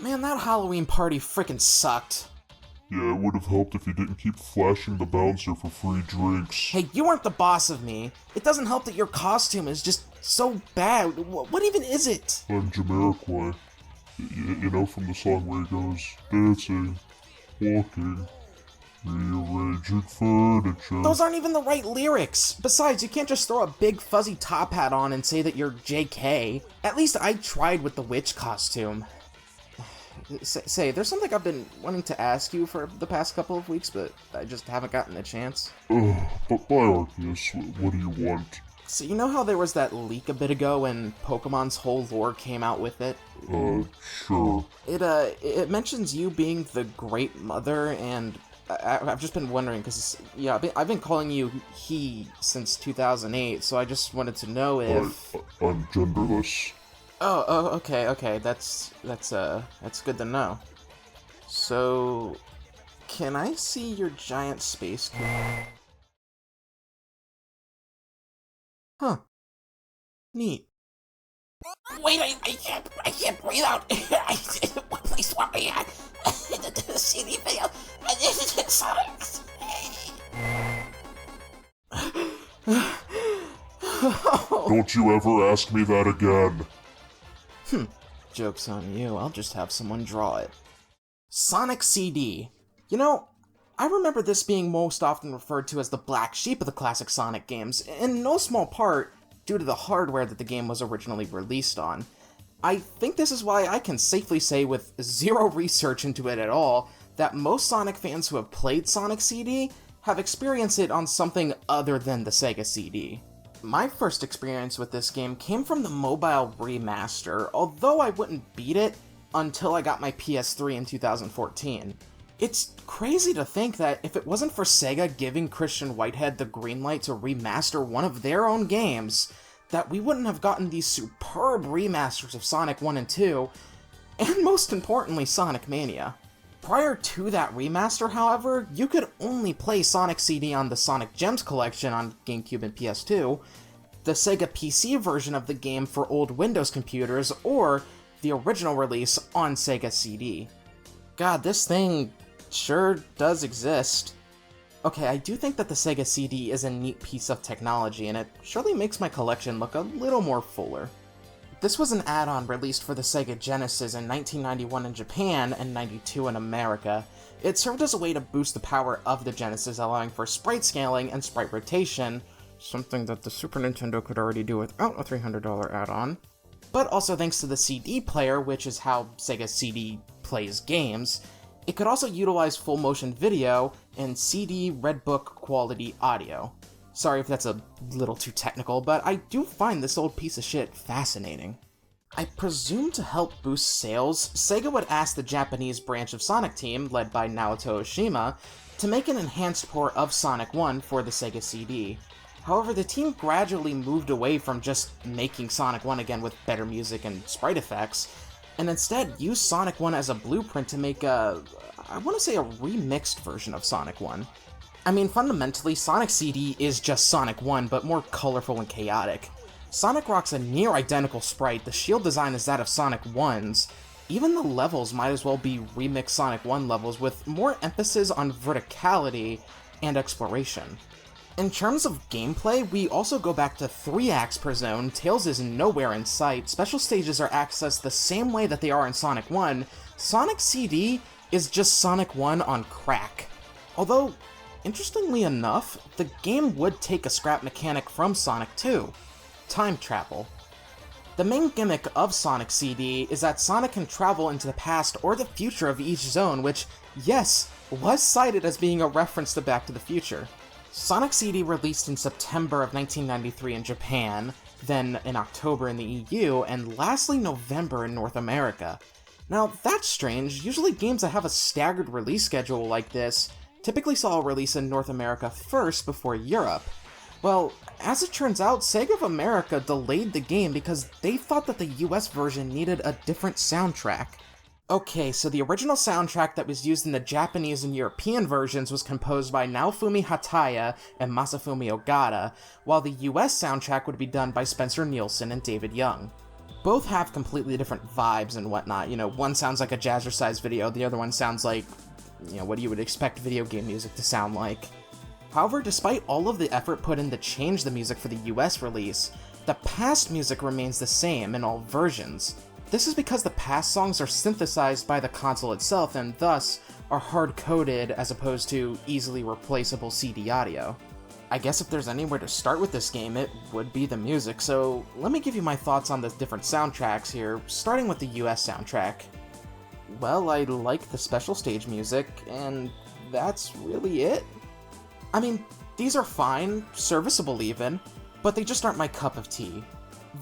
Man, that Halloween party frickin' sucked. Yeah, it would have helped if you didn't keep flashing the bouncer for free drinks. Hey, you aren't the boss of me. It doesn't help that your costume is just so bad. What even is it? I'm Jamiroquai. You know from the song where he goes, dancing, walking, rearranging furniture. Those aren't even the right lyrics. Besides, you can't just throw a big fuzzy top hat on and say that you're JK. At least I tried with the witch costume. Say, there's something I've been wanting to ask you for the past couple of weeks, but I just haven't gotten a chance. But by Arceus, what do you want? So you know how there was that leak a bit ago when Pokemon's whole lore came out with it? Sure. It mentions you being the Great Mother, and I've just been wondering, because, yeah, I've been calling you he since 2008, so I just wanted to know if... I'm genderless. Oh, okay, that's good to know. So, can I see your giant space cube? Huh. Neat. Wait, I can't breathe out. Please swap me out. The CD failed. Sonic. Don't you ever ask me that again. Joke's on you, I'll just have someone draw it. Sonic CD. You know, I remember this being most often referred to as the black sheep of the classic Sonic games, in no small part due to the hardware that the game was originally released on. I think this is why I can safely say with zero research into it at all, that most Sonic fans who have played Sonic CD have experienced it on something other than the Sega CD. My first experience with this game came from the mobile remaster, although I wouldn't beat it until I got my PS3 in 2014. It's crazy to think that if it wasn't for Sega giving Christian Whitehead the green light to remaster one of their own games, that we wouldn't have gotten these superb remasters of Sonic 1 and 2, and most importantly, Sonic Mania. Prior to that remaster, however, you could only play Sonic CD on the Sonic Gems collection on GameCube and PS2, the Sega PC version of the game for old Windows computers, or the original release on Sega CD. God, this thing sure does exist. Okay, I do think that the Sega CD is a neat piece of technology, and it surely makes my collection look a little more fuller. This was an add-on released for the Sega Genesis in 1991 in Japan and 92 in America. It served as a way to boost the power of the Genesis, allowing for sprite scaling and sprite rotation, something that the Super Nintendo could already do without a $300 add-on. But also thanks to the CD player, which is how Sega CD plays games, it could also utilize full motion video and CD Red Book quality audio. Sorry if that's a little too technical, but I do find this old piece of shit fascinating. I presume to help boost sales, Sega would ask the Japanese branch of Sonic Team, led by Naoto Oshima, to make an enhanced port of Sonic 1 for the Sega CD. However, the team gradually moved away from just making Sonic 1 again with better music and sprite effects, and instead used Sonic 1 as a blueprint to make a remixed version of Sonic 1. I mean, fundamentally, Sonic CD is just Sonic 1, but more colorful and chaotic. Sonic rocks a near-identical sprite, the shield design is that of Sonic 1's. Even the levels might as well be remixed Sonic 1 levels with more emphasis on verticality and exploration. In terms of gameplay, we also go back to 3 acts per zone, Tails is nowhere in sight, special stages are accessed the same way that they are in Sonic 1, Sonic CD is just Sonic 1 on crack. Although, interestingly enough, the game would take a scrap mechanic from Sonic 2, time travel. The main gimmick of Sonic CD is that Sonic can travel into the past or the future of each zone, which, yes, was cited as being a reference to Back to the Future. Sonic CD released in September of 1993 in Japan, then in October in the EU, and lastly November in North America. Now, that's strange. Usually games that have a staggered release schedule like this typically saw a release in North America first before Europe. Well, as it turns out, Sega of America delayed the game because they thought that the US version needed a different soundtrack. Okay, so the original soundtrack that was used in the Japanese and European versions was composed by Naofumi Hataya and Masafumi Ogata, while the US soundtrack would be done by Spencer Nielsen and David Young. Both have completely different vibes and whatnot. You know, one sounds like a Jazzercise video, the other one sounds like, you know, what you would expect video game music to sound like. However, despite all of the effort put in to change the music for the US release, the past music remains the same in all versions. This is because the past songs are synthesized by the console itself and thus are hard-coded as opposed to easily replaceable CD audio. I guess if there's anywhere to start with this game, it would be the music, so let me give you my thoughts on the different soundtracks here, starting with the US soundtrack. Well, I like the special stage music, and that's really it. I mean, these are fine, serviceable even, but they just aren't my cup of tea.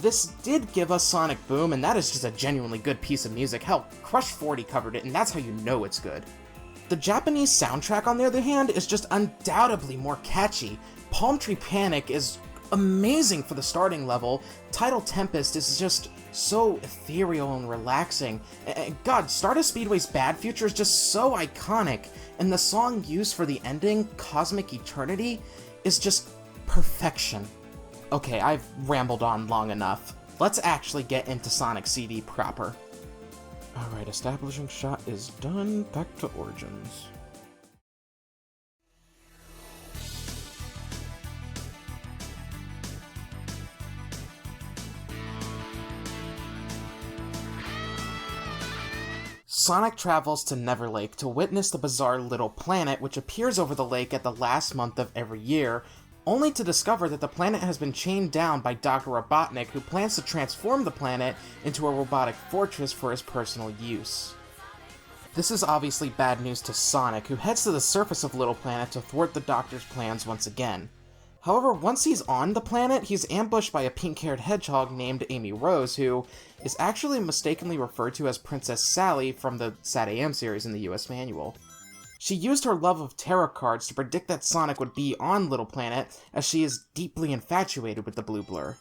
This did give us Sonic Boom, and that is just a genuinely good piece of music. Hell, Crush 40 covered it, and that's how you know it's good. The Japanese soundtrack, on the other hand, is just undoubtedly more catchy. Palm Tree Panic is amazing for the starting level. Tidal Tempest is just so ethereal and relaxing. And God, Stardust Speedway's Bad Future is just so iconic, and the song used for the ending, Cosmic Eternity, is just perfection. Okay, I've rambled on long enough. Let's actually get into Sonic CD proper. Alright, establishing shot is done. Back to Origins. Sonic travels to Neverlake to witness the bizarre little planet which appears over the lake at the last month of every year, only to discover that the planet has been chained down by Dr. Robotnik, who plans to transform the planet into a robotic fortress for his personal use. This is obviously bad news to Sonic, who heads to the surface of Little Planet to thwart the Doctor's plans once again. However, once he's on the planet, he's ambushed by a pink-haired hedgehog named Amy Rose, who is actually mistakenly referred to as Princess Sally from the SatAM series in the US manual. She used her love of tarot cards to predict that Sonic would be on Little Planet, as she is deeply infatuated with the blue blur.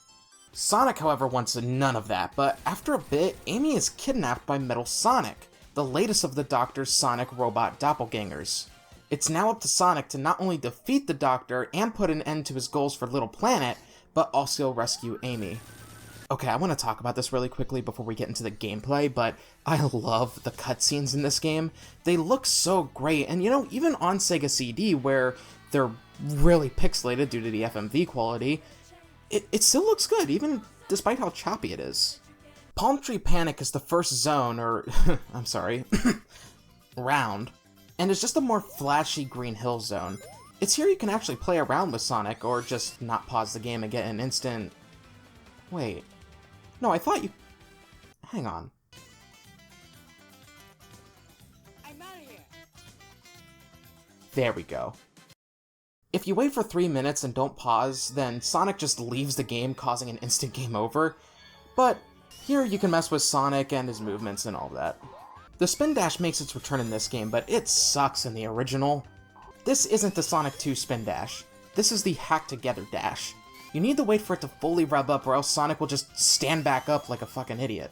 Sonic, however, wants none of that, but after a bit, Amy is kidnapped by Metal Sonic, the latest of the Doctor's Sonic robot doppelgangers. It's now up to Sonic to not only defeat the Doctor and put an end to his goals for Little Planet, but also rescue Amy. Okay, I want to talk about this really quickly before we get into the gameplay, but I love the cutscenes in this game. They look so great, and you know, even on Sega CD, where they're really pixelated due to the FMV quality, it still looks good, even despite how choppy it is. Palm Tree Panic is the first zone, or, I'm sorry, round, and is just a more flashy Green Hill zone. It's here you can actually play around with Sonic, or just not pause the game and get an instant... Wait. No, I thought you... Hang on. I'm out of here. There we go. If you wait for 3 minutes and don't pause, then Sonic just leaves the game, causing an instant game over. But here you can mess with Sonic and his movements and all that. The Spin Dash makes its return in this game, but it sucks in the original. This isn't the Sonic 2 Spin Dash. This is the Hack Together Dash. You need to wait for it to fully rev up, or else Sonic will just stand back up like a fucking idiot.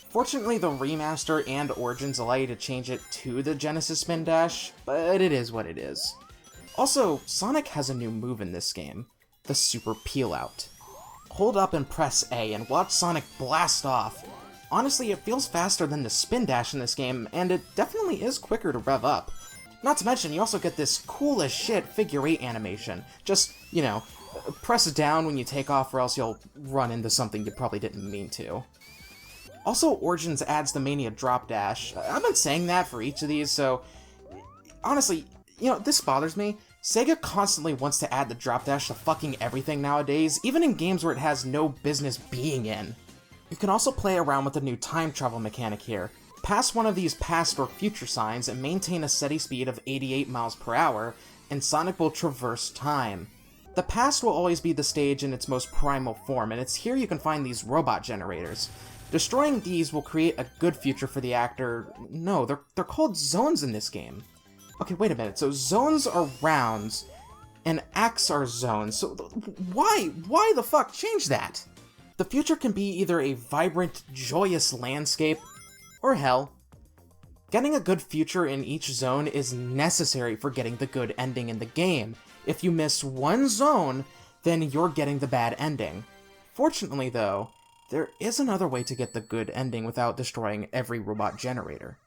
Fortunately, the remaster and Origins allow you to change it to the Genesis Spin Dash, but it is what it is. Also, Sonic has a new move in this game, the Super Peel Out. Hold up and press A and watch Sonic blast off. Honestly, it feels faster than the Spin Dash in this game, and it definitely is quicker to rev up. Not to mention, you also get this cool as shit figure 8 animation. Just, you know, press down when you take off or else you'll run into something you probably didn't mean to. Also, Origins adds the Mania Drop Dash. I've been saying that for each of these, so... Honestly, you know, this bothers me. Sega constantly wants to add the Drop Dash to fucking everything nowadays, even in games where it has no business being in. You can also play around with the new time travel mechanic here. Pass one of these past or future signs and maintain a steady speed of 88 miles per hour, and Sonic will traverse time. The past will always be the stage in its most primal form, and it's here you can find these robot generators. Destroying these will create a good future for the actor. No, they're called zones in this game. Okay, wait a minute. So zones are rounds, and acts are zones. So why the fuck change that? The future can be either a vibrant, joyous landscape, or hell. Getting a good future in each zone is necessary for getting the good ending in the game. If you miss one zone, then you're getting the bad ending. Fortunately though, there is another way to get the good ending without destroying every robot generator.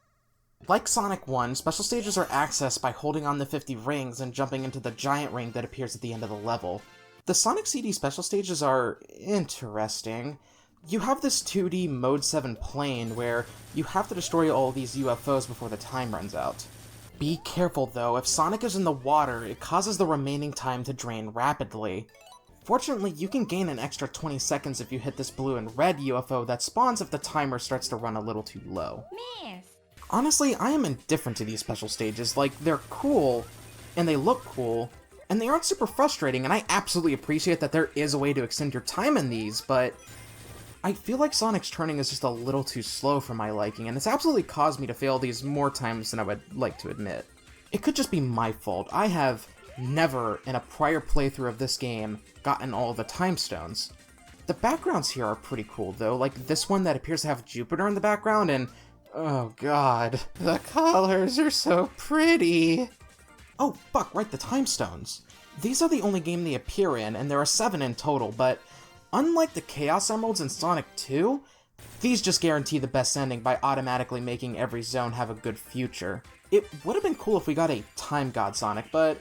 Like Sonic 1, special stages are accessed by holding on the 50 rings and jumping into the giant ring that appears at the end of the level. The Sonic CD special stages are interesting. You have this 2D Mode 7 plane where you have to destroy all these UFOs before the time runs out. Be careful though, if Sonic is in the water, it causes the remaining time to drain rapidly. Fortunately, you can gain an extra 20 seconds if you hit this blue and red UFO that spawns if the timer starts to run a little too low. Miss. Honestly, I am indifferent to these special stages. Like, they're cool, and they look cool, and they aren't super frustrating, and I absolutely appreciate that there is a way to extend your time in these, but I feel like Sonic's turning is just a little too slow for my liking, and it's absolutely caused me to fail these more times than I would like to admit. It could just be my fault. I have never, in a prior playthrough of this game, gotten all the time stones. The backgrounds here are pretty cool, though, like this one that appears to have Jupiter in the background, and oh god, the colors are so pretty! Oh fuck, right, the time stones. These are the only game they appear in, and there are 7 in total, but unlike the Chaos Emeralds in Sonic 2, these just guarantee the best ending by automatically making every zone have a good future. It would have been cool if we got a Time God Sonic, but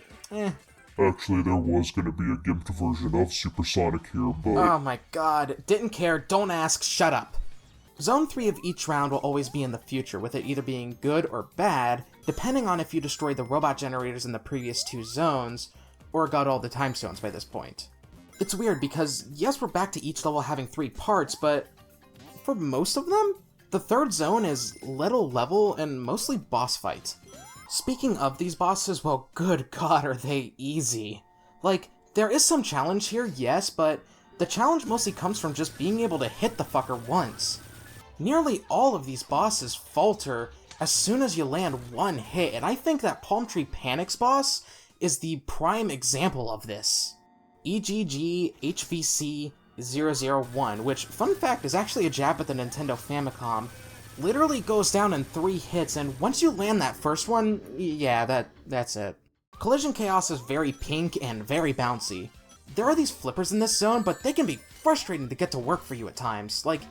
Actually, there was gonna be a gimped version of Super Sonic here, but... Oh my god, didn't care, don't ask, shut up. Zone 3 of each round will always be in the future, with it either being good or bad, depending on if you destroyed the robot generators in the previous 2 zones, or got all the time stones by this point. It's weird because, yes, we're back to each level having 3 parts, but for most of them, the 3rd zone is little level and mostly boss fight. Speaking of these bosses, well, good god, are they easy. Like, there is some challenge here, yes, but the challenge mostly comes from just being able to hit the fucker once. Nearly all of these bosses falter as soon as you land one hit, and I think that Palm Tree Panic's boss is the prime example of this. EGG HVC 001, which, fun fact, is actually a jab at the Nintendo Famicom, literally goes down in 3 hits, and once you land that first one, yeah, that's it. Collision Chaos is very pink and very bouncy. There are these flippers in this zone, but they can be frustrating to get to work for you at times. Like,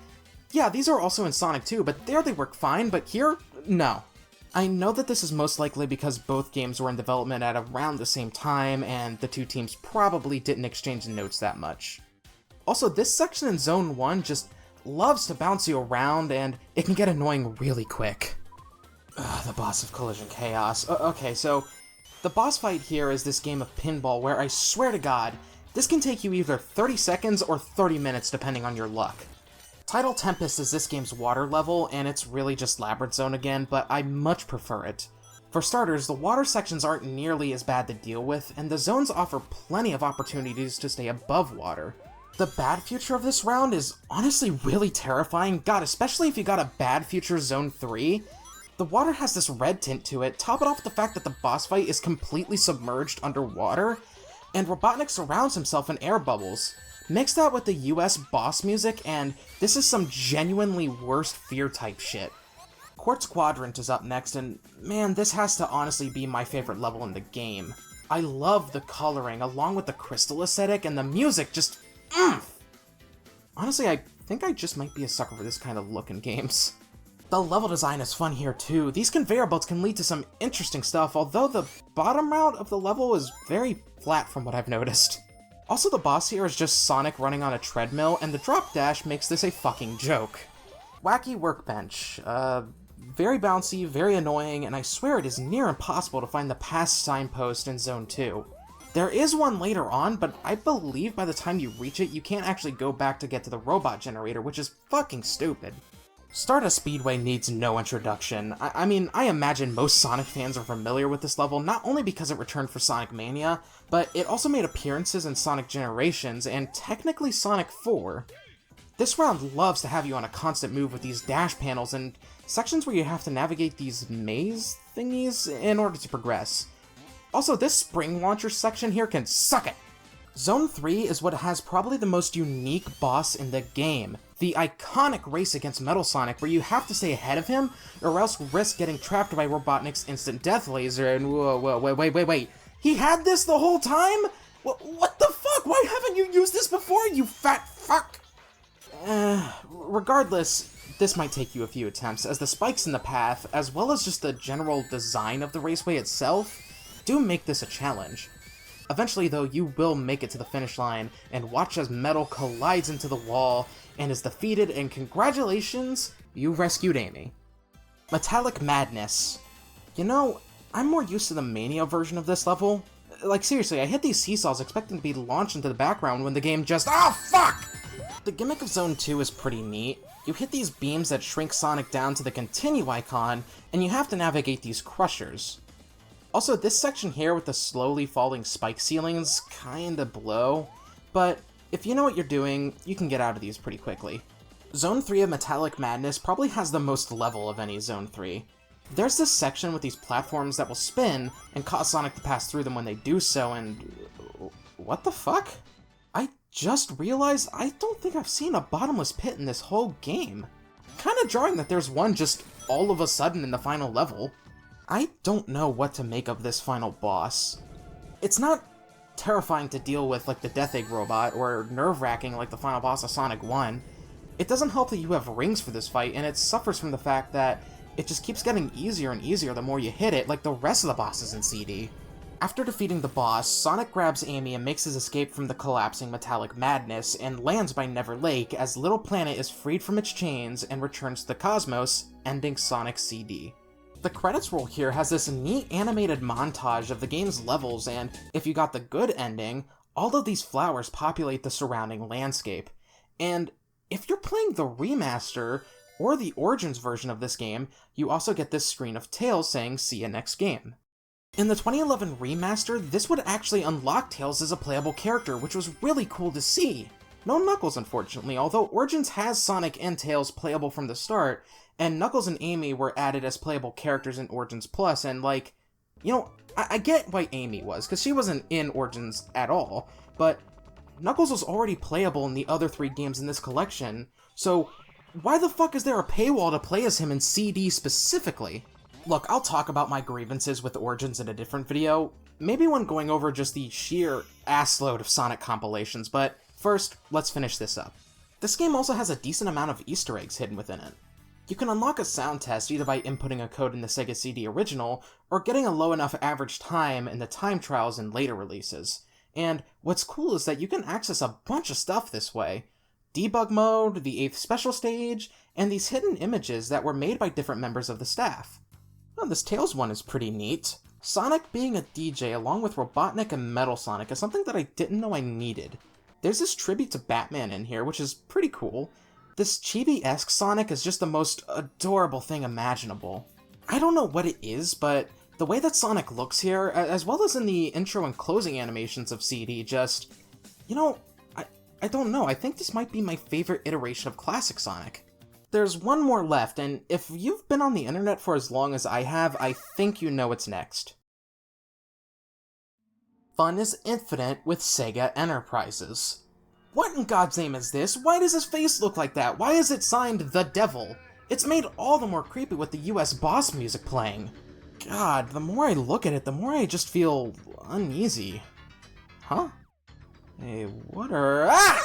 yeah, these are also in Sonic 2, but there they work fine, but here, no. I know that this is most likely because both games were in development at around the same time, and the 2 teams probably didn't exchange notes that much. Also, this section in Zone 1 just loves to bounce you around, and it can get annoying really quick. Ugh, the boss of Collision Chaos. Okay, so the boss fight here is this game of pinball where I swear to god, this can take you either 30 seconds or 30 minutes depending on your luck. Tidal Tempest is this game's water level, and it's really just Labyrinth Zone again, but I much prefer it. For starters, the water sections aren't nearly as bad to deal with, and the zones offer plenty of opportunities to stay above water. The bad future of this round is honestly really terrifying, god, especially if you got a bad future Zone 3. The water has this red tint to it, top it off with the fact that the boss fight is completely submerged underwater, and Robotnik surrounds himself in air bubbles. Mix that with the US boss music, and this is some genuinely worst fear type shit. Quartz Quadrant is up next, and man, this has to honestly be my favorite level in the game. I love the coloring, along with the crystal aesthetic, and the music just Honestly, I think I just might be a sucker for this kind of look in games. The level design is fun here too. These conveyor belts can lead to some interesting stuff, although the bottom route of the level is very flat from what I've noticed. Also, the boss here is just Sonic running on a treadmill, and the drop dash makes this a fucking joke. Wacky Workbench. Very bouncy, very annoying, and I swear it is near impossible to find the past signpost in Zone 2. There is one later on, but I believe by the time you reach it, you can't actually go back to get to the robot generator, which is fucking stupid. Stardust Speedway needs no introduction. I mean, I imagine most Sonic fans are familiar with this level, not only because it returned for Sonic Mania, but it also made appearances in Sonic Generations, and technically Sonic 4. This round loves to have you on a constant move with these dash panels and sections where you have to navigate these maze thingies in order to progress. Also, this spring launcher section here can suck it! Zone 3 is what has probably the most unique boss in the game. The iconic race against Metal Sonic where you have to stay ahead of him or else risk getting trapped by Robotnik's instant death laser and whoa, wait. He had this the whole time? What the fuck? Why haven't you used this before, you fat fuck? Regardless, this might take you a few attempts, as the spikes in the path, as well as just the general design of the raceway itself, do make this a challenge. Eventually, though, you will make it to the finish line, and watch as Metal collides into the wall and is defeated, and congratulations, you rescued Amy. Metallic Madness. You know, I'm more used to the Mania version of this level. Like, seriously, I hit these seesaws expecting to be launched into the background when the game just— OH FUCK! The gimmick of Zone 2 is pretty neat. You hit these beams that shrink Sonic down to the continue icon, and you have to navigate these crushers. Also, this section here with the slowly falling spike ceilings kinda blow, but if you know what you're doing, you can get out of these pretty quickly. Zone 3 of Metallic Madness probably has the most level of any Zone 3. There's this section with these platforms that will spin and cause Sonic to pass through them when they do so, and— what the fuck? I just realized I don't think I've seen a bottomless pit in this whole game. Kinda jarring that there's one just all of a sudden in the final level. I don't know what to make of this final boss. It's not terrifying to deal with like the Death Egg robot, or nerve-wracking like the final boss of Sonic 1. It doesn't help that you have rings for this fight, and it suffers from the fact that it just keeps getting easier and easier the more you hit it, like the rest of the bosses in CD. After defeating the boss, Sonic grabs Amy and makes his escape from the collapsing Metallic Madness, and lands by Never Lake as Little Planet is freed from its chains and returns to the cosmos, ending Sonic CD. The credits roll here has this neat animated montage of the game's levels, and if you got the good ending, all of these flowers populate the surrounding landscape. And if you're playing the remaster, or the Origins version of this game, you also get this screen of Tails saying "See ya next game." In the 2011 remaster, this would actually unlock Tails as a playable character, which was really cool to see. No Knuckles, unfortunately, although Origins has Sonic and Tails playable from the start, and Knuckles and Amy were added as playable characters in Origins Plus, and like, you know, I get why Amy was, because she wasn't in Origins at all, but Knuckles was already playable in the other 3 games in this collection, so why the fuck is there a paywall to play as him in CD specifically? Look, I'll talk about my grievances with Origins in a different video, maybe when going over just the sheer assload of Sonic compilations, but first, let's finish this up. This game also has a decent amount of Easter eggs hidden within it. You can unlock a sound test either by inputting a code in the Sega CD original, or getting a low enough average time in the time trials in later releases. And what's cool is that you can access a bunch of stuff this way. Debug mode, the 8th special stage, and these hidden images that were made by different members of the staff. Oh, this Tails one is pretty neat. Sonic being a DJ along with Robotnik and Metal Sonic is something that I didn't know I needed. There's this tribute to Batman in here, which is pretty cool. This chibi-esque Sonic is just the most adorable thing imaginable. I don't know what it is, but the way that Sonic looks here, as well as in the intro and closing animations of CD, just— you know, I don't know, I think this might be my favorite iteration of classic Sonic. There's one more left, and if you've been on the internet for as long as I have, I think you know what's next. Fun is infinite with Sega Enterprises. What in God's name is this? Why does his face look like that? Why is it signed The Devil? It's made all the more creepy with the US boss music playing. God, the more I look at it, the more I just feel uneasy. Huh? Hey, what are— Ah!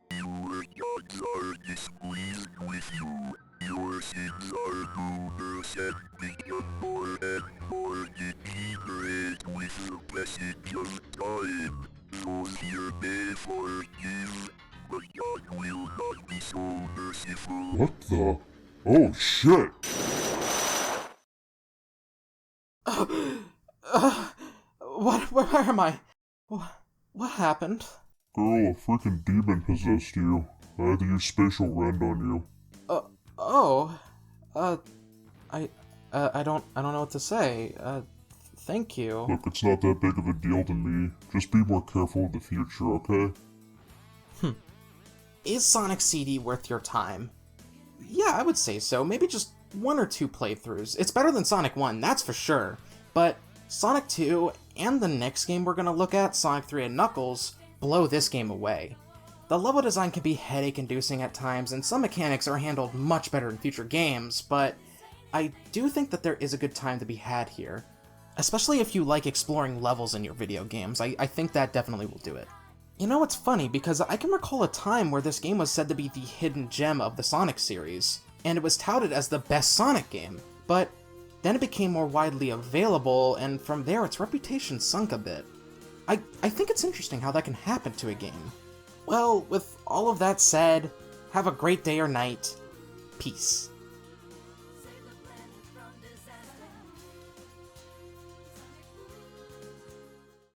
Your gods are displeased with you. Your sins are numerous and become more and more degenerate with the passage of time. Those here may forgive, but God will not be so merciful. What the? Oh shit! Where am I? What happened? Girl, a freaking demon possessed you. I had to use spatial rend on you. I don't know what to say. Thank you. Look, it's not that big of a deal to me. Just be more careful in the future, okay? Is Sonic CD worth your time? Yeah, I would say so. Maybe just 1 or 2 playthroughs. It's better than Sonic 1, that's for sure. But Sonic 2 and the next game we're gonna look at, Sonic 3 and Knuckles, blow this game away. The level design can be headache-inducing at times, and some mechanics are handled much better in future games, but I do think that there is a good time to be had here. Especially if you like exploring levels in your video games, I think that definitely will do it. You know, it's funny, because I can recall a time where this game was said to be the hidden gem of the Sonic series, and it was touted as the best Sonic game, but then it became more widely available, and from there its reputation sunk a bit. I think it's interesting how that can happen to a game. Well, with all of that said, have a great day or night. Peace.